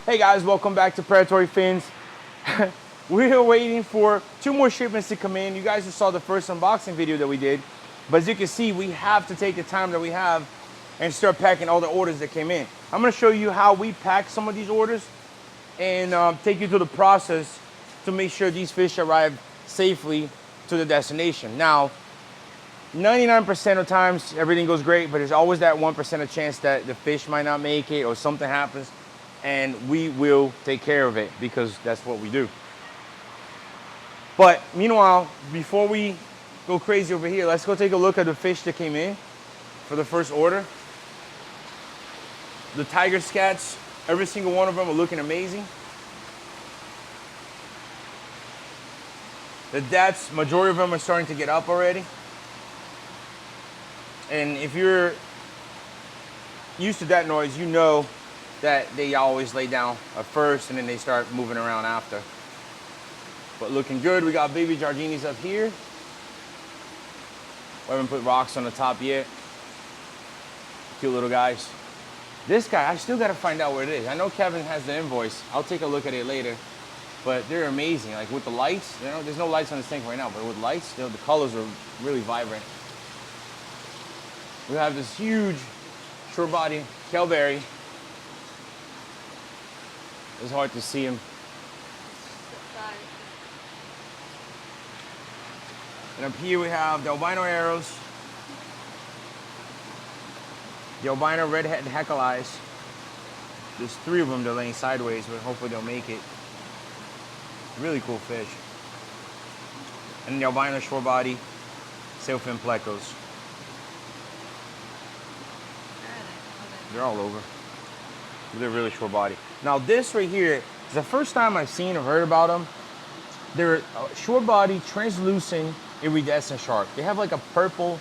Hey guys, welcome back to Predatory Fins. We're waiting for 2 more shipments to come in. You guys just saw the first unboxing video that we did. But as you can see, we have to take the time that we have and start packing all the orders that came in. I'm gonna show you how we pack some of these orders and take you through the process to make sure these fish arrive safely to the destination. Now, 99% of times everything goes great, but there's always that 1% of chance that the fish might not make it or something happens, and we will take care of it because that's what we do. But meanwhile, before we go crazy over here, let's go take a look at the fish that came in for the first order. The tiger scats, every single one of them are looking amazing. The depths, majority of them are starting to get up already. And if you're used to that noise, you know that they always lay down at first and then they start moving around after. But looking good. We got baby Jardinis up here. We haven't put rocks on the top yet. Cute little guys. This guy, I still gotta find out where it is. I know Kevin has the invoice. I'll take a look at it later. But they're amazing. Like with the lights, you know, there's no lights on this tank right now, but with lights, the colors are really vibrant. We have this huge short body Kelberry. It's hard to see him. And up here we have the albino arrows, the albino redhead heckle eyes. There's 3 of them. They're laying sideways, but hopefully they'll make it. Really cool fish. And the albino short body sailfin plecos. They're all over. They're really short body. Now this right here is the first time I've seen or heard about them. They're a short body, translucent, iridescent shark. They have like a purple,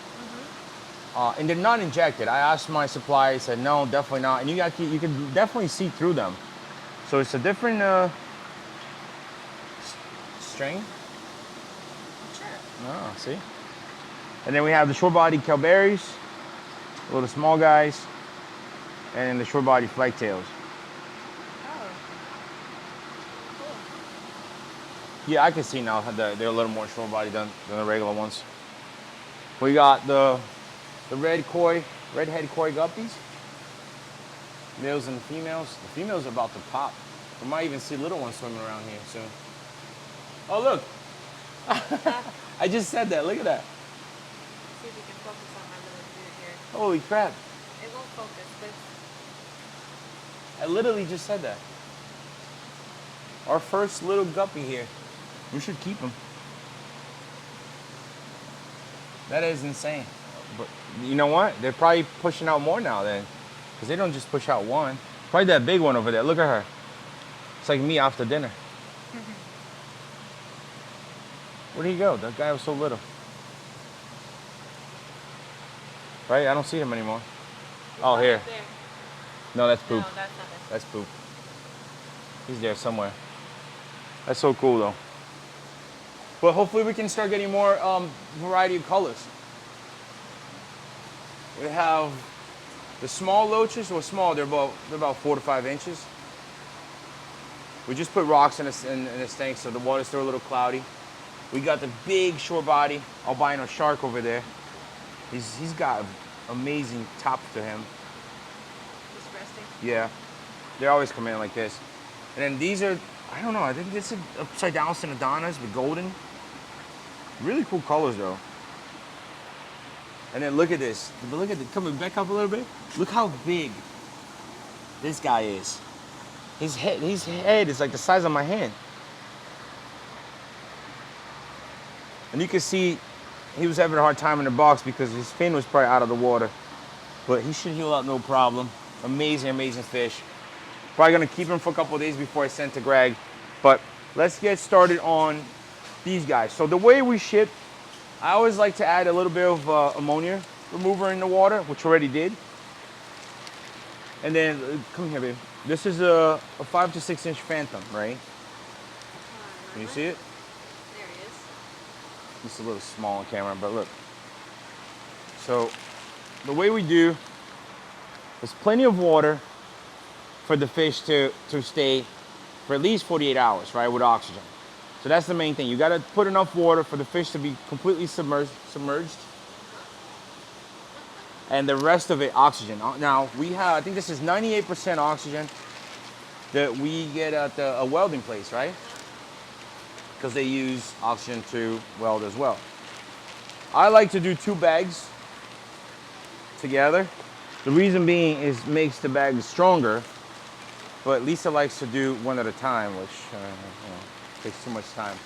and they're not injected. I asked my supplier, he said no, definitely not. And you can definitely see through them. So it's a different strain. Sure. Oh, see? And then we have the short body Kelberries, little small guys, and the short body flagtails. Oh, cool. Yeah, I can see now that they're a little more short body than the regular ones. We got the redhead koi guppies, males and females. The females are about to pop. We might even see little ones swimming around here soon. Oh look, I just said that. Look at that. See if we can focus on my little dude here. Holy crap! It won't focus, but I literally just said that. Our first little guppy here. We should keep him. That is insane. But you know what? They're probably pushing out more now then. Because they don't just push out one. Probably that big one over there. Look at her. It's like me after dinner. Where'd he go? That guy was so little. Right? I don't see him anymore. Oh, here. right there. No, that's poop. No, that's not it. That's poop. He's there somewhere. That's so cool though. But hopefully we can start getting more variety of colors. We have the small loaches, well small, they're about 4 to 5 inches. We just put rocks in this tank so the water's still a little cloudy. We got the big short body albino shark over there. He's got amazing top to him. Just resting. Yeah, they always come in like this. And then these are, I don't know, I think this is upside down Synodonas with golden. Really cool colors though. And then look at this. Look at it, coming back up a little bit. Look how big this guy is. His head is like the size of my hand. And you can see he was having a hard time in the box because his fin was probably out of the water. But he should heal up no problem. Amazing, amazing fish. Probably gonna keep him for a couple of days before I send to Greg. But let's get started on these guys. So the way we ship, I always like to add a little bit of ammonia remover in the water, which I already did. And then, come here, babe. This is a 5 to 6 inch phantom, right? Can you see it? There he is. It's a little small on camera, but look. So the way we do is plenty of water, for the fish to stay for at least 48 hours, right, with oxygen. So that's the main thing. You gotta put enough water for the fish to be completely submerged. And the rest of it, oxygen. Now, we have, I think this is 98% oxygen that we get at a welding place, right? Because they use oxygen to weld as well. I like to do 2 bags together. The reason being is makes the bag stronger, but Lisa likes to do one at a time, which takes too much time.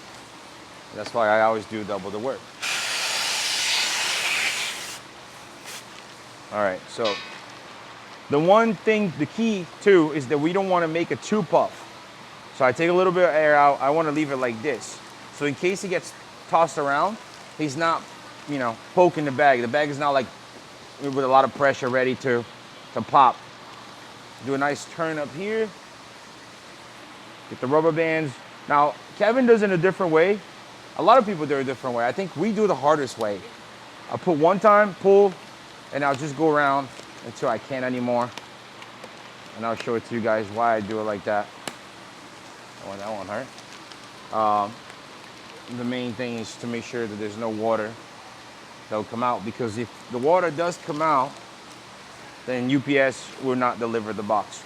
That's why I always do double the work. All right, so the one thing, the key too, is that we don't want to make it too puff. So I take a little bit of air out. I want to leave it like this. So in case he gets tossed around, he's not, poking the bag. The bag is not like with a lot of pressure ready to pop. Do a nice turn up here. Get the rubber bands. Now, Kevin does it in a different way. A lot of people do it a different way. I think we do the hardest way. I put one time, pull, and I'll just go around until I can't anymore. And I'll show it to you guys why I do it like that. Oh, that won't hurt. The main thing is to make sure that there's no water that will come out, because if the water does come out, then UPS will not deliver the box.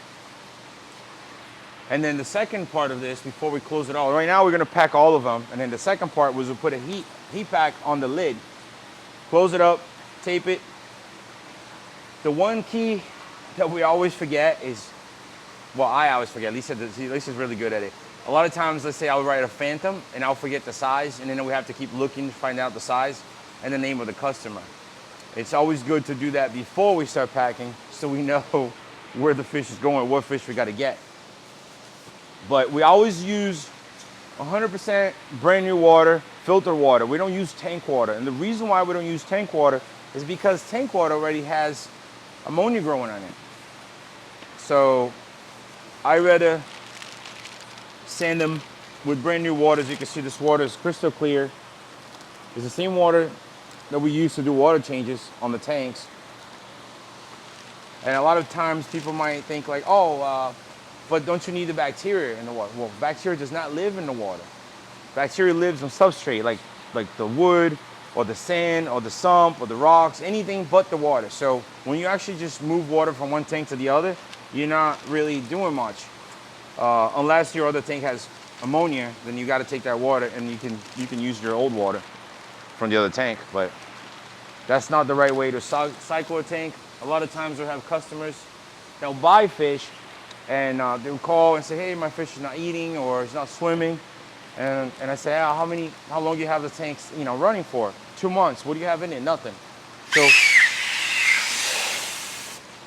And then the second part of this, before we close it all, right now we're gonna pack all of them, and then the second part was to put a heat pack on the lid, close it up, tape it. The one key that we always forget is, well, I always forget, Lisa's really good at it. A lot of times, let's say I'll write a Phantom and I'll forget the size, and then we have to keep looking to find out the size and the name of the customer. It's always good to do that before we start packing, so we know where the fish is going, what fish we gotta get. But we always use 100% brand new water, filtered water. We don't use tank water. And the reason why we don't use tank water is because tank water already has ammonia growing on it. So I rather sand them with brand new water. As you can see, this water is crystal clear. It's the same water that we use to do water changes on the tanks. And a lot of times people might think like, but don't you need the bacteria in the water? Well, bacteria does not live in the water. Bacteria lives on substrate, like the wood or the sand or the sump or the rocks, anything but the water. So when you actually just move water from one tank to the other, you're not really doing much. Unless your other tank has ammonia, then you got to take that water and you can use your old water from the other tank. But that's not the right way to cycle a tank. A lot of times we'll have customers that'll buy fish and they'll call and say, hey, my fish is not eating or it's not swimming. And I say, how long do you have the tanks running for? 2 months. What do you have in it? Nothing. So,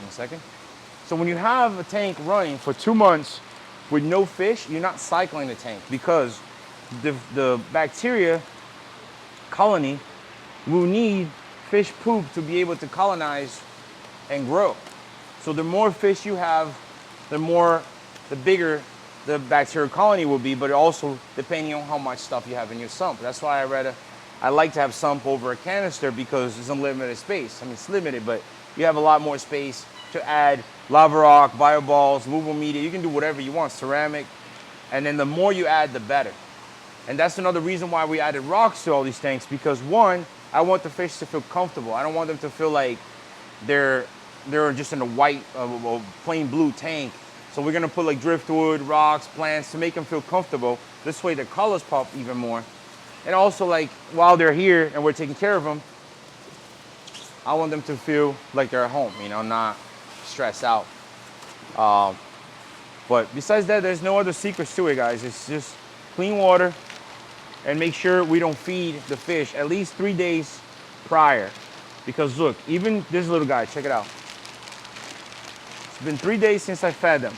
one second. So when you have a tank running for 2 months with no fish, you're not cycling the tank, because the bacteria colony will need fish poop to be able to colonize and grow. So the more fish you have, the bigger the bacterial colony will be, but also depending on how much stuff you have in your sump. That's why I like to have sump over a canister, because it's unlimited space. I mean, it's limited, but you have a lot more space to add lava rock, bio balls, movable media. You can do whatever you want, ceramic. And then the more you add, the better. And that's another reason why we added rocks to all these tanks, because one, I want the fish to feel comfortable. I don't want them to feel like they're just in a white, plain blue tank. So we're gonna put like driftwood, rocks, plants to make them feel comfortable. This way the colors pop even more. And also, like, while they're here and we're taking care of them, I want them to feel like they're at home, not stressed out. But besides that, there's no other secrets to it, guys. It's just clean water and make sure we don't feed the fish at least 3 days prior. Because look, even this little guy, check it out. It's been 3 days since I fed them.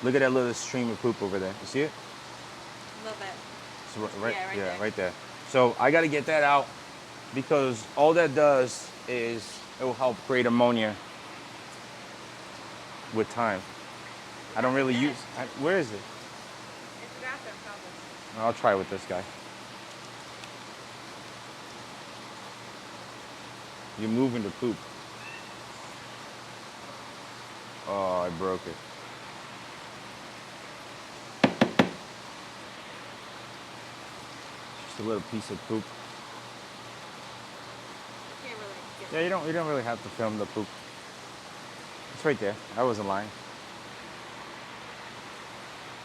Look at that little stream of poop over there. You see it? A little bit. It's right there. Right there. So I got to get that out, because all that does is it will help create ammonia with time. I don't really use. Where is it? It's the bathroom, probably. I'll try with this guy. You're moving the poop. Oh, I broke it. Just a little piece of poop. Can't really get Yeah, you don't really have to film the poop. It's right there. I wasn't lying.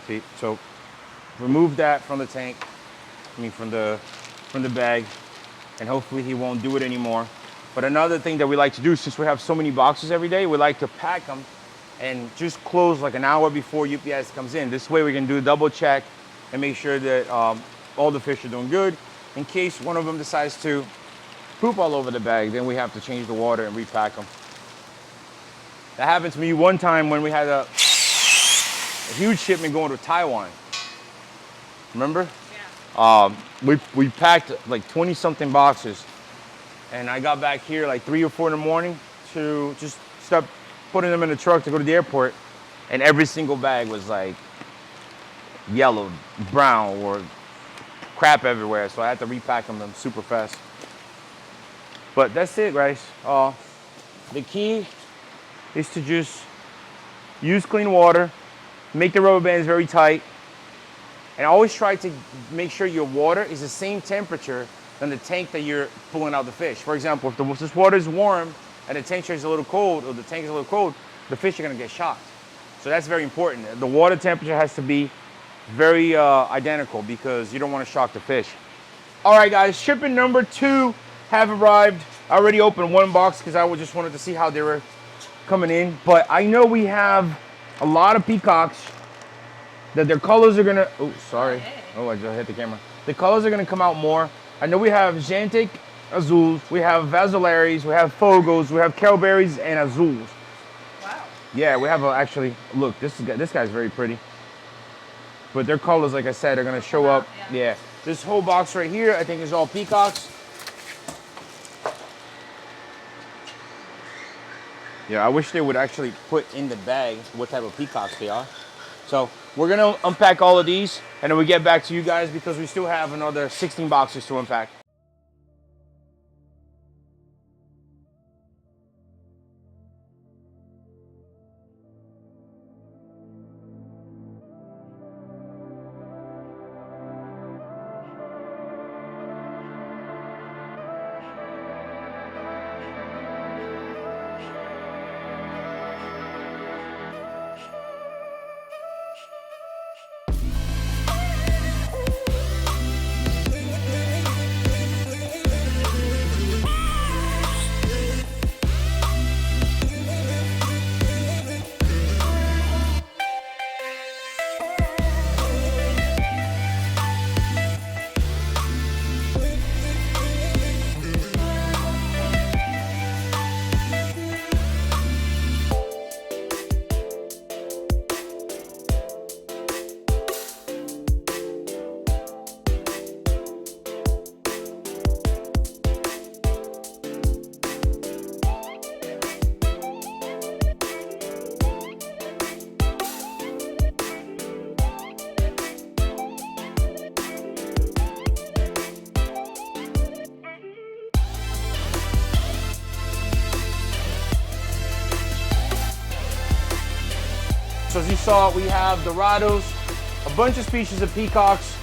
See, so remove that from the tank. I mean from the bag, and hopefully he won't do it anymore. But another thing that we like to do, since we have so many boxes every day, we like to pack them and just close like an hour before UPS comes in. This way we can do a double check and make sure that all the fish are doing good. In case one of them decides to poop all over the bag, then we have to change the water and repack them. That happened to me one time when we had a huge shipment going to Taiwan. Remember? Yeah. We packed like 20 something boxes, and I got back here like 3 or 4 in the morning to just start putting them in the truck to go to the airport, and every single bag was like yellow, brown, or crap everywhere, so I had to repack them super fast. But that's it, guys. The key is to just use clean water, make the rubber bands very tight, and always try to make sure your water is the same temperature than the tank that you're pulling out the fish. For example, if this water is warm and the tank is a little cold, or the tank is a little cold, the fish are gonna get shocked. So that's very important. The water temperature has to be very identical, because you don't wanna shock the fish. All right, guys, shipment number 2 have arrived. I already opened one box because I just wanted to see how they were coming in, but I know we have a lot of peacocks that their colors are gonna, oh, sorry. Oh, I just hit the camera. The colors are gonna come out more. I know we have Xanthic Azules, we have Vasularis, we have Fogos, we have Cowberries and Azules. Wow. Yeah, we have actually, look, this guy's very pretty. But their colors, like I said, are gonna show up. Yeah. This whole box right here, I think, is all peacocks. Yeah, I wish they would actually put in the bag what type of peacocks they are. So we're gonna unpack all of these, and then we get back to you guys because we still have another 16 boxes to unpack. So as you saw, we have Dorados, a bunch of species of peacocks.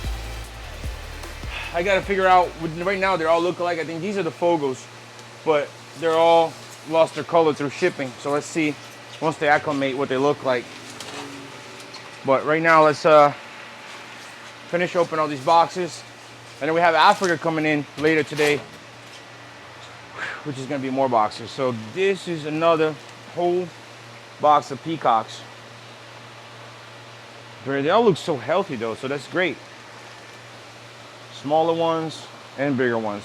I gotta figure out, right now they all look alike. I think these are the Fogos, but they're all lost their color through shipping. So let's see, once they acclimate, what they look like. But right now, let's finish open all these boxes. And then we have Africa coming in later today, which is gonna be more boxes. So this is another whole box of peacocks. They all look so healthy though, so that's great. Smaller ones and bigger ones.